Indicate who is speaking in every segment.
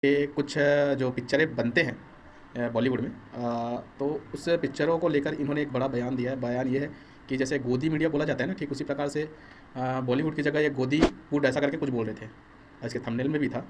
Speaker 1: ये कुछ जो पिक्चरें बनते हैं बॉलीवुड में, तो उस पिक्चरों को लेकर इन्होंने एक बड़ा बयान दिया है। बयान ये है कि जैसे गोदी मीडिया बोला जाता है ना, ठीक उसी प्रकार से बॉलीवुड की जगह ये गोदी वुड ऐसा करके कुछ बोल रहे थे। इसके थंबनेल में भी था।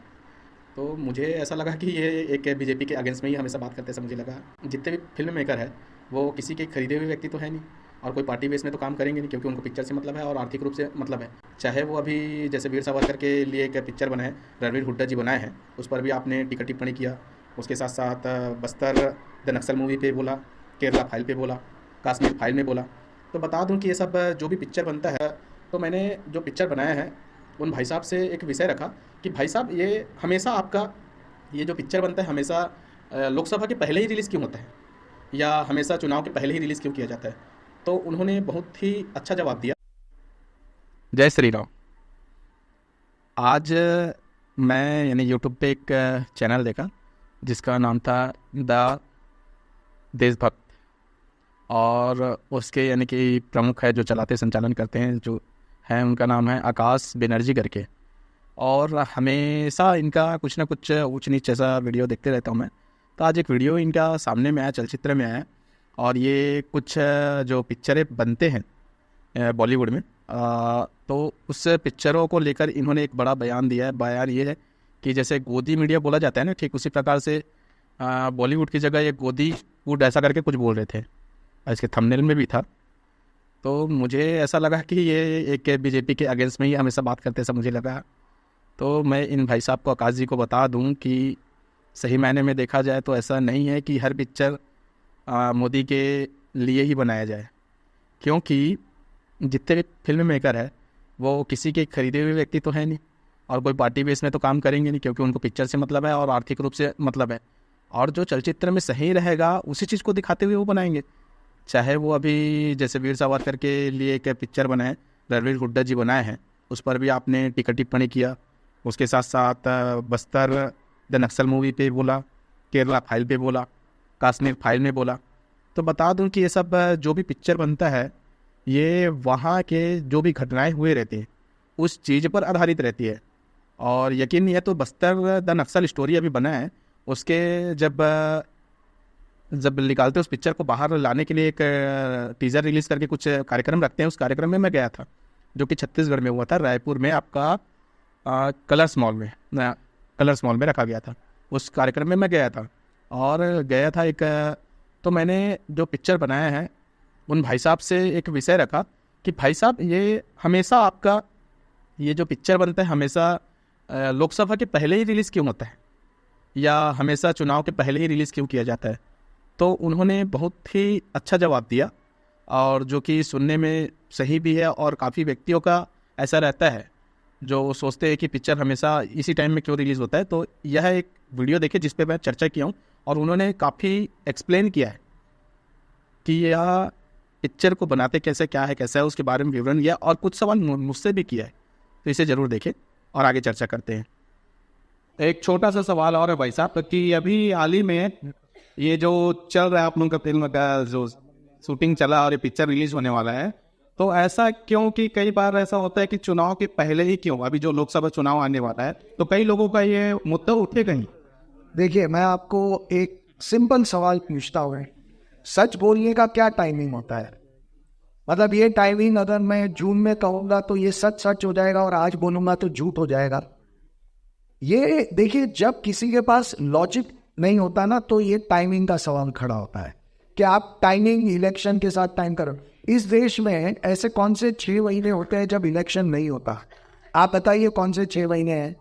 Speaker 1: तो मुझे ऐसा लगा कि ये एक बीजेपी के अगेंस्ट में ही हमेशा बात करते हैं। ऐसा मुझे लगा जितने भी फिल्म मेकर है वो किसी के खरीदे हुए व्यक्ति तो है नहीं, और कोई पार्टी बेस में तो काम करेंगे नहीं, क्योंकि उनको पिक्चर से मतलब है और आर्थिक रूप से मतलब है। चाहे वो अभी जैसे वीर सावरकर के लिए एक पिक्चर बना है, रणवीर हुड्डा जी बनाए हैं, उस पर भी आपने टिकट टिप्पणी किया। उसके साथ साथ बस्तर द नक्सल मूवी पे बोला, केरला फाइल पे बोला, कश्मीर फाइल में बोला। तो बता दूं कि ये सब जो भी पिक्चर बनता है, तो मैंने जो पिक्चर बनाया है उन भाई साहब से एक विषय रखा कि भाई साहब ये हमेशा आपका ये जो पिक्चर बनता है हमेशा लोकसभा के पहले ही रिलीज़ क्यों होता है, या हमेशा चुनाव के पहले ही रिलीज़ क्यों किया जाता है। तो उन्होंने बहुत ही अच्छा जवाब दिया। जय श्री राम। आज मैं यानी यूट्यूब पे एक चैनल देखा जिसका नाम था द देशभक्त, और उसके यानी कि प्रमुख है जो चलाते संचालन करते हैं जो हैं, उनका नाम है आकाश बनर्जी करके। और हमेशा इनका कुछ ना कुछ ऊंच नीच जैसा वीडियो देखते रहता हूँ मैं। तो आज एक वीडियो इनका सामने में आया, चलचित्र में आया, और ये कुछ जो पिक्चरें बनते हैं बॉलीवुड में, तो उस पिक्चरों को लेकर इन्होंने एक बड़ा बयान दिया है। बयान ये है कि जैसे गोदी मीडिया बोला जाता है ना, ठीक उसी प्रकार से बॉलीवुड की जगह ये गोदी वुड ऐसा करके कुछ बोल रहे थे। इसके थंबनेल में भी था। तो मुझे ऐसा लगा कि ये एक बीजेपी के अगेंस्ट में ही हमेशा बात करते, ऐसा मुझे लगा। तो मैं इन भाई साहब को, आकाश जी को बता दूं कि सही मायने में देखा जाए तो ऐसा नहीं है कि हर पिक्चर मोदी के लिए ही बनाया जाए, क्योंकि जितने भी फिल्म मेकर है वो किसी के खरीदे हुए व्यक्ति तो है नहीं, और कोई पार्टी बेस में तो काम करेंगे नहीं, क्योंकि उनको पिक्चर से मतलब है और आर्थिक रूप से मतलब है। और जो चलचित्र में सही रहेगा उसी चीज़ को दिखाते हुए वो बनाएंगे। चाहे वो अभी जैसे वीर सावरकर के लिए एक पिक्चर बनाए, रणवीर हुड्डा जी बनाए हैं, उस पर भी आपने टिकट टिप्पणी किया। उसके साथ साथ बस्तर द नक्सल मूवी पे बोला, केरला फाइल पे बोला, कश्मीर फाइल में बोला। तो बता दूं कि ये सब जो भी पिक्चर बनता है ये वहाँ के जो भी घटनाएं हुए रहती हैं उस चीज़ पर आधारित रहती है। और यकीन नहीं है तो बस्तर द नक्सल स्टोरी अभी बना है, उसके जब जब निकालते उस पिक्चर को बाहर लाने के लिए एक टीज़र रिलीज़ करके कुछ कार्यक्रम रखते हैं। उस कार्यक्रम में मैं गया था, जो कि छत्तीसगढ़ में हुआ था, रायपुर में आपका कलर्स मॉल में, कलर्स मॉल में रखा गया था। उस कार्यक्रम में मैं गया था, और गया था एक तो मैंने जो पिक्चर बनाया है उन भाई साहब से एक विषय रखा कि भाई साहब ये हमेशा आपका ये जो पिक्चर बनता है हमेशा लोकसभा के पहले ही रिलीज़ क्यों होता है, या हमेशा चुनाव के पहले ही रिलीज़ क्यों किया जाता है। तो उन्होंने बहुत ही अच्छा जवाब दिया, और जो कि सुनने में सही भी है। और काफ़ी व्यक्तियों का ऐसा रहता है जो सोचते हैं कि पिक्चर हमेशा इसी टाइम में क्यों रिलीज़ होता है। तो यह एक वीडियो देखे जिस पे मैं चर्चा किया हूँ, और उन्होंने काफ़ी एक्सप्लेन किया है कि यह पिक्चर को बनाते कैसे, क्या है, कैसा है, उसके बारे में विवरण दिया, और कुछ सवाल मुझसे भी किया है। तो इसे ज़रूर देखें और आगे चर्चा करते हैं।
Speaker 2: एक छोटा सा सवाल और है भाई साहब कि अभी हाल ही में ये जो चल रहा है आप लोगों का फिल्म का जो शूटिंग चला और ये पिक्चर रिलीज होने वाला है, तो ऐसा क्यों कि कई बार ऐसा होता है कि चुनाव के पहले ही क्यों, अभी जो लोकसभा चुनाव आने वाला है तो कई लोगों का ये मुद्दा उठे कहीं।
Speaker 3: देखिए, मैं आपको एक सिंपल सवाल पूछता हूँ, सच बोलने का क्या टाइमिंग होता है? मतलब ये टाइमिंग अगर मैं जून में कहूँगा तो ये सच सच हो जाएगा, और आज बोलूँगा तो झूठ हो जाएगा। ये देखिए, जब किसी के पास लॉजिक नहीं होता ना, तो ये टाइमिंग का सवाल खड़ा होता है कि आप टाइमिंग इलेक्शन के साथ टाइम करो। इस देश में ऐसे कौन से 6 महीने होते हैं जब इलेक्शन नहीं होता? आप बताइए कौन से 6 महीने हैं?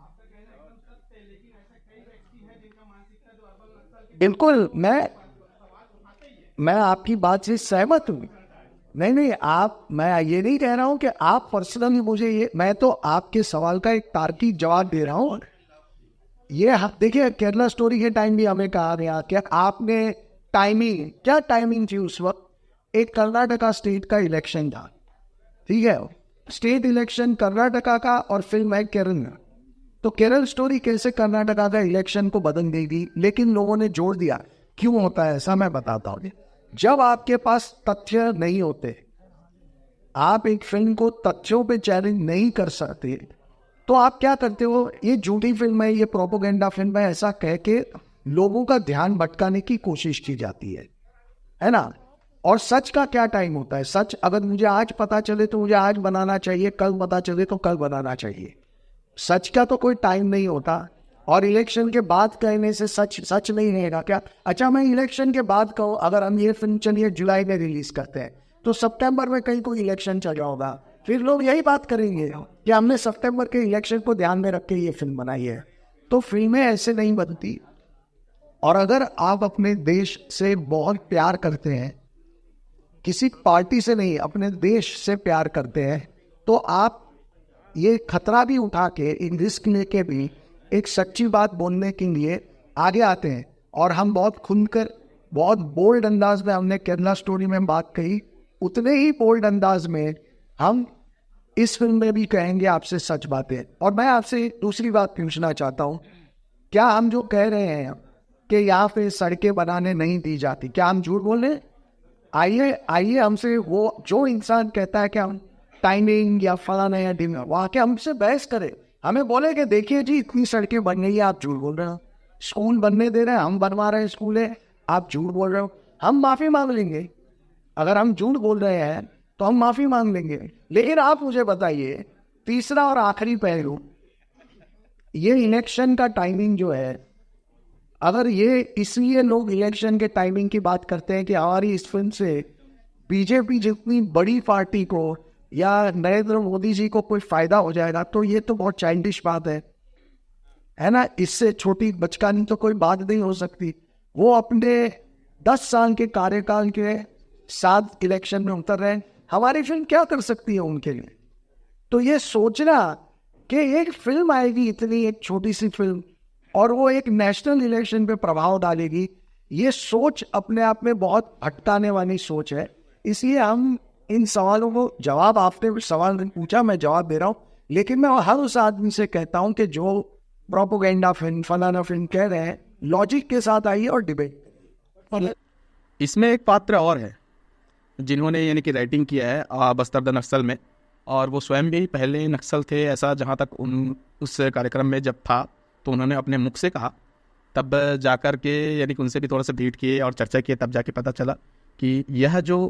Speaker 3: बिल्कुल, मैं आपकी बात से सहमत हूँ। नहीं, मैं ये नहीं कह रहा हूँ कि आप पर्सनली मुझे ये, मैं तो आपके सवाल का एक तार्किक जवाब दे रहा हूँ। ये देखिए, केरला स्टोरी के टाइम भी हमें कहा गया कि आपने टाइमिंग, क्या टाइमिंग थी उस वक्त? एक कर्नाटका स्टेट का इलेक्शन था, ठीक है, स्टेट इलेक्शन कर्नाटका का, और फिल्म है केरल। तो केरल स्टोरी कैसे कर्नाटका का इलेक्शन को बदल देगी, लेकिन लोगों ने जोड़ दिया। क्यों होता है ऐसा, मैं बताता हूँ। जब आपके पास तथ्य नहीं होते, आप एक फिल्म को तथ्यों पे चैलेंज नहीं कर सकते, तो आप क्या करते हो, ये झूठी फिल्म है, ये प्रोपोगेंडा फिल्म है, ऐसा कह के लोगों का ध्यान भटकाने की कोशिश की जाती है ना। और सच का क्या टाइम होता है, सच अगर मुझे आज पता चले तो मुझे आज बनाना चाहिए, कल पता चले तो कल बनाना चाहिए। सच का तो कोई टाइम नहीं होता। और इलेक्शन के बाद कहने से सच सच नहीं रहेगा क्या? अच्छा, मैं इलेक्शन के बाद कहूँ, अगर हम ये फिल्म चलिए जुलाई में रिलीज करते हैं तो सितंबर में कहीं कोई इलेक्शन चल रहा होगा, फिर लोग यही बात करेंगे कि हमने सितंबर के इलेक्शन को ध्यान में रख के ये फिल्म बनाई है। तो फिल्में ऐसे नहीं बनती। और अगर आप अपने देश से बहुत प्यार करते हैं, किसी पार्टी से नहीं, अपने देश से प्यार करते हैं, तो आप ये खतरा भी उठा के, इन रिस्क लेके भी एक सच्ची बात बोलने के लिए आगे आते हैं। और हम बहुत खुलकर, बहुत बोल्ड अंदाज में हमने केरला स्टोरी में बात कही, उतने ही बोल्ड अंदाज में हम इस फिल्म में भी कहेंगे आपसे सच बातें। और मैं आपसे दूसरी बात पूछना चाहता हूँ, क्या हम जो कह रहे हैं कि यहाँ पे सड़कें बनाने नहीं दी जाती, क्या हम झूठ बोल रहे हैं? आइए हमसे, वो जो इंसान कहता है कि हम टाइमिंग या फलाना या डिनर, वहाँ के हमसे बहस करे, हमें बोले कि देखिए जी इतनी सड़कें बन गई है, आप झूठ बोल रहे हो। स्कूल बनने दे रहे हैं, हम बनवा रहे हैं स्कूल है, आप झूठ बोल रहे हो। हम माफ़ी मांग लेंगे, अगर हम झूठ बोल रहे हैं तो हम माफ़ी मांग लेंगे। लेकिन आप मुझे बताइए, तीसरा और आखिरी पहलू, ये इलेक्शन का टाइमिंग जो है, अगर ये इसलिए लोग इलेक्शन के टाइमिंग की बात करते हैं कि हमारी इस फिल्म से बीजेपी जितनी बड़ी पार्टी को या नरेंद्र मोदी जी को कोई फायदा हो जाएगा, तो ये तो बहुत चाइल्डिश बात है ना। इससे छोटी बचकानी तो कोई बात नहीं हो सकती। वो अपने 10 साल के कार्यकाल के साथ इलेक्शन में उतर रहे हैं, हमारी फिल्म क्या कर सकती है उनके लिए? तो ये सोचना कि एक फिल्म आएगी, इतनी एक छोटी सी फिल्म, और वो एक नेशनल इलेक्शन पे प्रभाव डालेगी, ये सोच अपने आप में बहुत भटकाने वाली सोच है। इसलिए हम इन सवालों को, जवाब आपने सवाल पूछा, मैं जवाब दे रहा हूँ, लेकिन मैं हर उस आदमी से कहता हूँ कि जो प्रोपोगेंडा फिल्म, फलाना फिल्म कह रहे हैं, लॉजिक के साथ आइए और डिबेट।
Speaker 1: इसमें एक पात्र और है जिन्होंने यानी कि राइटिंग किया है बस्तर द नक्सल में, और वो स्वयं भी पहले नक्सल थे, ऐसा जहाँ तक उस कार्यक्रम में जब था तो उन्होंने अपने मुख से कहा। तब जाकर के यानी कि उनसे भी थोड़ा सा भेंट किए और चर्चा किए, तब जाके पता चला कि यह जो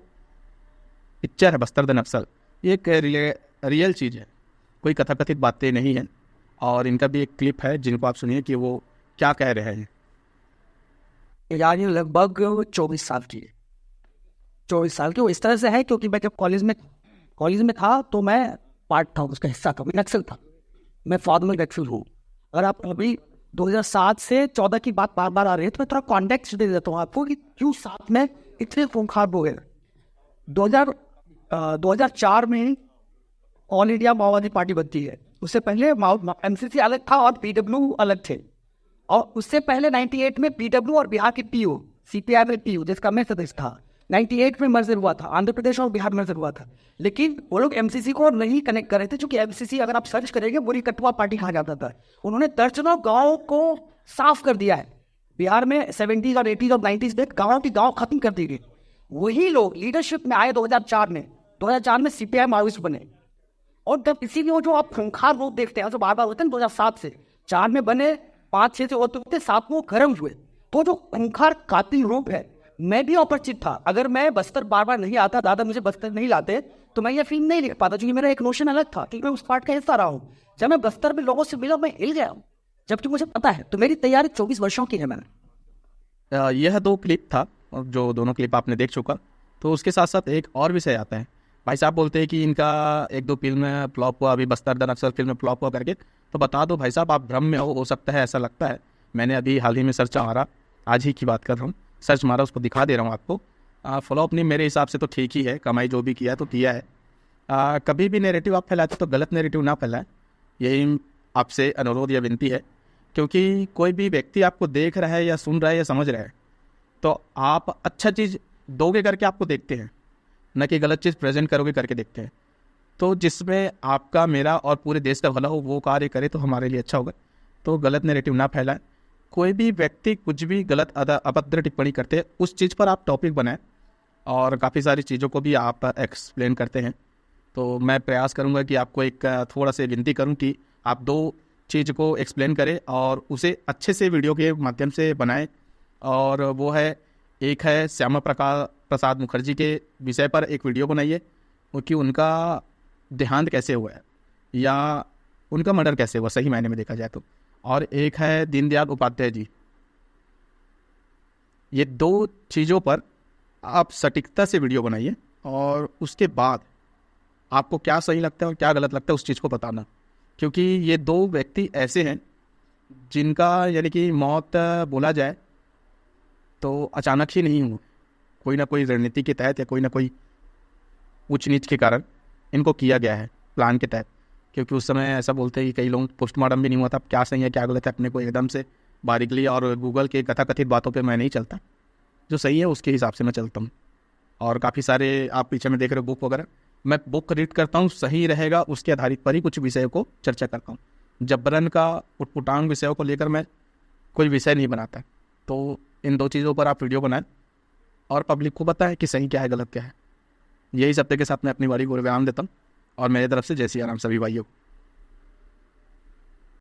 Speaker 1: पिक्चर है बस्तर द नक्सल, ये एक रियल चीज़ है, कोई कथाकथित बातें नहीं है। और इनका भी एक क्लिप है जिनको आप सुनिए कि वो क्या कह रहे हैं।
Speaker 4: यार ये लगभग 24 साल की है, 24 साल की। वो इस तरह से है क्योंकि मैं जब कॉलेज में था तो मैं पार्ट था, उसका हिस्सा था, मैं नक्सल था, मैं फॉर्मल नक्सल हूँ। अगर आप अभी 2007 से 14 की बात बार बार आ रही है तो मैं थोड़ा कॉन्टेक्स्ट दे देता हूँ आपको कि क्यों साथ में इतने खूंखार हो गए। 2004 में ऑल इंडिया माओवादी पार्टी बनती है। उससे पहले एमसीसी अलग था और पीडब्ल्यू अलग थे। और उससे पहले 98 में पीडब्ल्यू और बिहार की पीओ, सीपीआई में पीओ, जिसका मैं सदस्य था, 98 में मर्जर हुआ था, आंध्र प्रदेश और बिहार मर्जर हुआ था। लेकिन वो लोग एमसीसी को नहीं कनेक्ट कर रहे थे, क्योंकि एमसीसी अगर आप सर्च करेंगे बुरी कटुआ पार्टी कहा जाता था। उन्होंने दर्जनों गाँव को साफ कर दिया है। बिहार में 70s और 80s और 90s में गाँव की गाँव खत्म कर दी गई। वही लोग लीडरशिप में आए 2004 में सीपीआई माओवादी बने। और जब इसीलिए वो जो आप खूंखार रूप देखते हैं जो बार बार होते हैं, 2007 से 4 में बने, 5-6 से होते 7 में वो गर्म हुए। तो जो खूंखार कातिल रूप है, मैं भी अपरिचित था। अगर मैं बस्तर बार बार नहीं आता, दादा मुझे बस्तर नहीं लाते, तो मैं ये फिल्म नहीं लिख पाता, क्योंकि मेरा एक नोशन अलग था, क्योंकि मैं उस पार्ट का हिस्सा रहा हूँ। जब मैं बस्तर में लोगों से मिला, मैं हिल गया हूँ, जबकि मुझे पता है। तो मेरी तैयारी 24 वर्षों की है। मैंने
Speaker 1: यह 2 क्लिप था, जो दोनों क्लिप आपने देख चुका। तो उसके साथ साथ एक और विषय आता है। भाई साहब बोलते हैं कि इनका 1-2 फिल्म फ्लॉप हुआ, अभी Bastar the Naxal film flop हुआ करके। तो बता दो भाई साहब, आप भ्रम में हो सकता है, ऐसा लगता है। मैंने अभी हाल ही में सर्च मारा, आज ही की बात कर रहा हूँ, सर्च मारा, उसको दिखा दे रहा हूँ आपको। फ्लॉप नहीं, मेरे हिसाब से तो ठीक ही है, कमाई जो भी किया तो किया है। कभी भी नेरेटिव आप फैलाते तो गलत नेरेटिव ना फैलाएं, यही आपसे अनुरोध या विनती है। क्योंकि कोई भी व्यक्ति आपको देख रहा है या सुन रहा है या समझ रहा है, तो आप अच्छा चीज़ दोगे करके आपको देखते हैं, न कि गलत चीज़ प्रेजेंट करोगे करके देखते हैं। तो जिसमें आपका, मेरा और पूरे देश का भला हो, वो कार्य करे तो हमारे लिए अच्छा होगा। तो गलत नैरेटिव ना फैलाएं। कोई भी व्यक्ति कुछ भी गलत अभद्र टिप्पणी करते हैं, उस चीज़ पर आप टॉपिक बनाएं, और काफ़ी सारी चीज़ों को भी आप एक्सप्लेन करते हैं। तो मैं प्रयास करूंगा कि आपको एक थोड़ा सा विनती करूं कि आप दो चीज़ को एक्सप्लेन करें और उसे अच्छे से वीडियो के माध्यम से बनाएं। और वो है, एक है श्यामा प्रसाद मुखर्जी के विषय पर एक वीडियो बनाइए कि उनका देहांत कैसे हुआ है या उनका मर्डर कैसे हुआ सही मायने में देखा जाए तो। और एक है दीनदयाल उपाध्याय जी। ये दो चीज़ों पर आप सटीकता से वीडियो बनाइए और उसके बाद आपको क्या सही लगता है और क्या गलत लगता है उस चीज़ को बताना। क्योंकि ये दो व्यक्ति ऐसे हैं जिनका यानी कि मौत बोला जाए तो अचानक ही नहीं हुआ, कोई ना कोई रणनीति के तहत या कोई ना कोई ऊंच नीच के कारण इनको किया गया है, प्लान के तहत। क्योंकि उस समय ऐसा बोलते हैं कि कई लोग पोस्टमार्टम भी नहीं हुआ था। क्या सही है क्या गलत है अपने को एकदम से बारीकली और गूगल के कथाकथित बातों पे मैं नहीं चलता, जो सही है उसके हिसाब से मैं चलता हूँ। और काफ़ी सारे आप पीछे में देख रहे हो बुक वगैरह, मैं बुक रीड करता हूँ, सही रहेगा उसके आधारित पर ही कुछ विषयों को चर्चा करता हूँ। जबरन का उटपुटांग विषयों को लेकर मैं कोई विषय नहीं बनाता। तो इन दो चीज़ों पर आप वीडियो बनाएं और पब्लिक को बताएं कि सही क्या है गलत क्या है। यही सत्य के साथ मैं अपनी बारी को विराम देता हूँ और मेरे तरफ से जय सिया राम सभी भाइयों को।